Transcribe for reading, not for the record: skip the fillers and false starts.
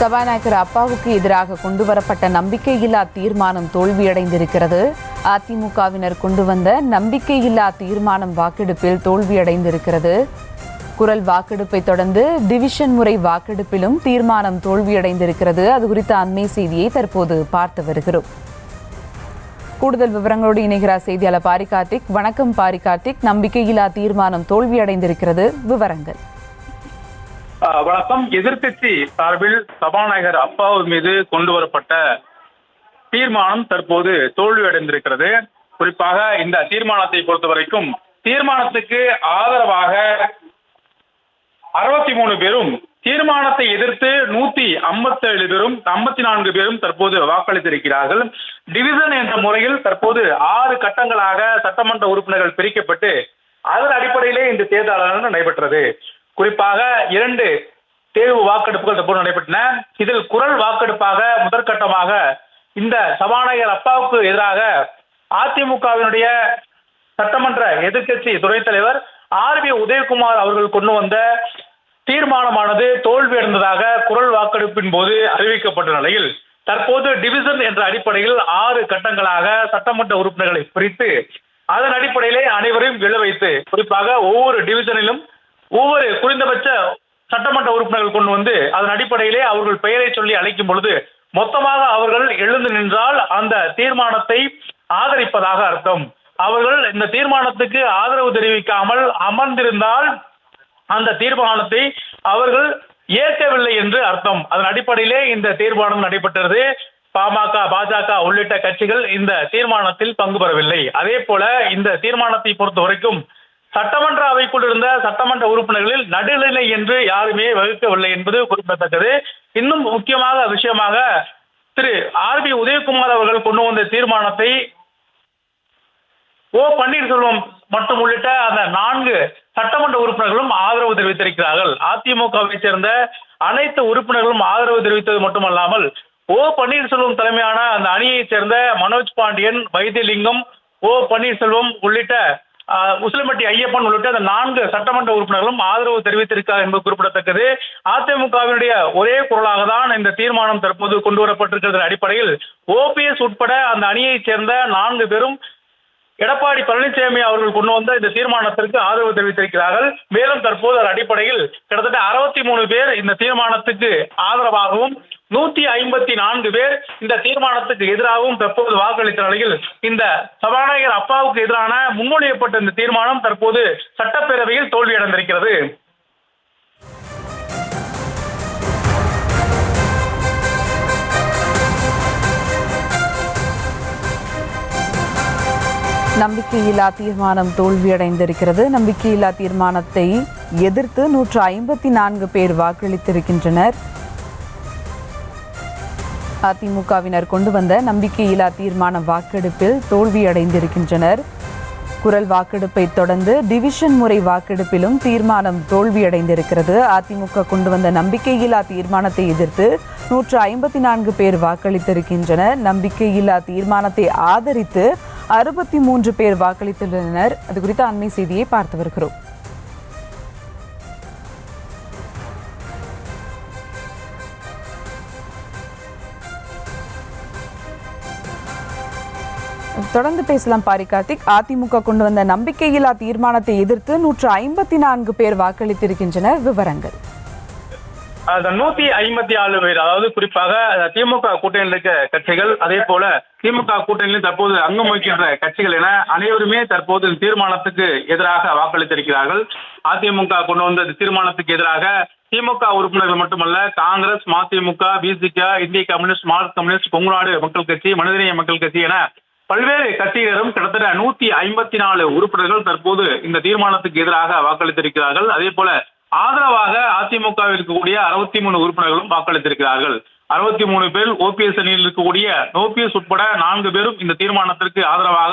சபாநாயகர் அப்பாவுக்கு எதிராக கொண்டுவரப்பட்ட நம்பிக்கையில்லா தீர்மானம் தோல்வியடைந்திருக்கிறது. அதிமுகவினர் கொண்டு வந்த நம்பிக்கையில்லா தீர்மானம் வாக்கெடுப்பில் தோல்வியடைந்திருக்கிறது. குரல் வாக்கெடுப்பை தொடர்ந்து டிவிஷன் முறை வாக்கெடுப்பிலும் தீர்மானம் தோல்வியடைந்திருக்கிறது. அது குறித்த அண்மை செய்தியை தற்போது பார்த்து வருகிறோம். கூடுதல் விவரங்களோடு இணைகிறார் செய்தியாளர் பாரி கார்த்திக். வணக்கம் பாரி கார்த்திக். நம்பிக்கையில்லா தீர்மானம் தோல்வியடைந்திருக்கிறது, விவரங்கள். வணக்கம். எதிர்க்கட்சி சார்பில் சபாநாயகர் அப்பாவு மீது கொண்டு வரப்பட்ட தீர்மானம் தற்போது தோல்வியடைந்திருக்கிறது. குறிப்பாக இந்த தீர்மானத்தை பொறுத்தவரைக்கும் தீர்மானத்துக்கு ஆதரவாக 63 பேரும், தீர்மானத்தை எதிர்த்து 157 பேரும், 54 பேரும் தற்போது வாக்களித்திருக்கிறார்கள். டிவிஷன் என்ற முறையில் தற்போது 6 கட்டங்களாக சட்டமன்ற உறுப்பினர்கள் பிரிக்கப்பட்டு அதன் அடிப்படையிலே இந்த தேர்தல் நடைபெற்றது. குறிப்பாக 2 தேர்வு வாக்கெடுப்புகள் தற்போது நடைபெற்றன. இதில் குரல் வாக்கெடுப்பாக முதற்கட்டமாக இந்த சபாநாயகர் அப்பாவுக்கு எதிராக அதிமுகவினுடைய சட்டமன்ற எதிர்க்கட்சி துணைத் தலைவர் RB உதயகுமார் அவர்கள் கொண்டு வந்த தீர்மானமானது தோல்வியடைந்ததாக குரல் வாக்கெடுப்பின் போது அறிவிக்கப்பட்ட நிலையில் தற்போது டிவிஷன் என்ற அடிப்படையில் 6 கட்டங்களாக சட்டமன்ற உறுப்பினர்களை பிரித்து அதன் அடிப்படையிலே அனைவரையும் விழ வைத்து, குறிப்பாக ஒவ்வொரு டிவிஷனிலும் ஒவ்வொரு குறைந்தபட்ச சட்டமன்ற உறுப்பினர்கள் கொண்டு வந்து அதன் அடிப்படையிலே அவர்கள் பெயரை சொல்லி அழைக்கும் பொழுது மொத்தமாக அவர்கள் எழுந்து நின்றால் அந்த தீர்மானத்தை ஆதரிப்பதாக அர்த்தம். அவர்கள் இந்த தீர்மானத்துக்கு ஆதரவு தெரிவிக்காமல் அமர்ந்திருந்தால் அந்த தீர்மானத்தை அவர்கள் ஏற்கவில்லை என்று அர்த்தம். அதன் அடிப்படையிலே இந்த தீர்மானம் நடைபெற்றது. பாமக, பாஜக உள்ளிட்ட கட்சிகள் இந்த தீர்மானத்தில் பங்கு பெறவில்லை. அதே போல இந்த தீர்மானத்தை பொறுத்த வரைக்கும் சட்டமன்ற அவைக்குள் இருந்த சட்டமன்ற உறுப்பினர்களில் நடுநிலை என்று யாருமே வகுக்கவில்லை என்பது குறிப்பிடத்தக்கது. இன்னும் முக்கியமாக விஷயமாக திரு RB உதயகுமார் அவர்கள் கொண்டு வந்த தீர்மானத்தை O பன்னீர்செல்வம் மற்றும் உள்ளிட்ட அந்த 4 சட்டமன்ற உறுப்பினர்களும் ஆதரவு தெரிவித்திருக்கிறார்கள். அதிமுகவை சேர்ந்த அனைத்து உறுப்பினர்களும் ஆதரவு தெரிவித்தது மட்டுமல்லாமல் O பன்னீர்செல்வம் தலைமையான அந்த அணியைச் சேர்ந்த மனோஜ் பாண்டியன், வைத்தியலிங்கம், O பன்னீர்செல்வம் உள்ளிட்ட உசிலம்பட்டி ஐயப்பன் உள்ளிட்ட அந்த 4 சட்டமன்ற உறுப்பினர்களும் ஆதரவு தெரிவித்திருக்கிறார் என்பது குறிப்பிடத்தக்கது. அதிமுகவினுடைய ஒரே குரலாக தான் இந்த தீர்மானம் தற்போது கொண்டு வரப்பட்டிருக்கிறது. அடிப்படையில் OPS உட்பட அந்த அணியைச் சேர்ந்த 4 பேரும் எடப்பாடி பழனிசாமி அவர்கள் கொண்டு வந்த இந்த தீர்மானத்திற்கு ஆதரவு தெரிவித்திருக்கிறார்கள். மேலும் தற்போது அதன் அடிப்படையில் கிட்டத்தட்ட 63 பேர் இந்த தீர்மானத்துக்கு ஆதரவாகவும் 154 பேர் இந்த தீர்மானத்துக்கு எதிராகவும் தற்போது வாக்களித்த நிலையில் இந்த சபாநாயகர் அப்பாவுக்கு எதிரான முன்மொழியப்பட்ட இந்த தீர்மானம் தற்போது சட்டப்பேரவையில் தோல்வியடைந்திருக்கிறது. நம்பிக்கையில்லா தீர்மானம் தோல்வியடைந்திருக்கிறது. நம்பிக்கையில்லா தீர்மானத்தை எதிர்த்து 154 பேர் வாக்களித்திருக்கின்றனர். அதிமுகவினர் கொண்டு வந்த நம்பிக்கையில்லா தீர்மான வாக்கெடுப்பில் தோல்வியடைந்திருக்கின்றனர். குரல் வாக்கெடுப்பை தொடர்ந்து டிவிஷன் முறை வாக்கெடுப்பிலும் தீர்மானம் தோல்வியடைந்திருக்கிறது. அதிமுக கொண்டு வந்த நம்பிக்கையில்லா தீர்மானத்தை எதிர்த்து 154 பேர் வாக்களித்திருக்கின்றனர். நம்பிக்கையில்லா தீர்மானத்தை ஆதரித்து 63 பேர் வாக்களித்துள்ளனர். அது குறித்த அண்மை செய்தியை பார்த்து வருகிறோம். தொடர்ந்து பேசலாம் பாரி கார்த்திக். அதிமுக கொண்டு வந்த நம்பிக்கையில்லா தீர்மானத்தை எதிர்த்து 154 பேர் வாக்களித்திருக்கின்றனர், விவரங்கள். 154 பேர், அதாவது குறிப்பாக திமுக கூட்டணியில் இருக்க கட்சிகள், அதே போல திமுக கூட்டணியில் தற்போது அங்கம் வகிக்கின்ற கட்சிகள் என அனைவருமே தற்போது தீர்மானத்துக்கு எதிராக வாக்களித்திருக்கிறார்கள். அதிமுக கொண்டு வந்த தீர்மானத்துக்கு எதிராக திமுக உறுப்பினர்கள் மட்டுமல்ல, காங்கிரஸ், மதிமுக, BJP, இந்திய கம்யூனிஸ்ட், மார்க்சிஸ்ட் கம்யூனிஸ்ட், கொங்குநாடு மக்கள் கட்சி, மனிதநேய மக்கள் கட்சி என பல்வேறு கட்சியினரும் கிட்டத்தட்ட 154 உறுப்பினர்கள் தற்போது இந்த தீர்மானத்துக்கு எதிராக வாக்களித்திருக்கிறார்கள். அதே போல ஆதரவாக அதிமுகவில் இருக்கக்கூடிய 63 உறுப்பினர்களும் வாக்களித்திருக்கிறார்கள். 63 பேர் OPS அணியில் இருக்கக்கூடிய OPS உட்பட 4 பேரும் இந்த தீர்மானத்திற்கு ஆதரவாக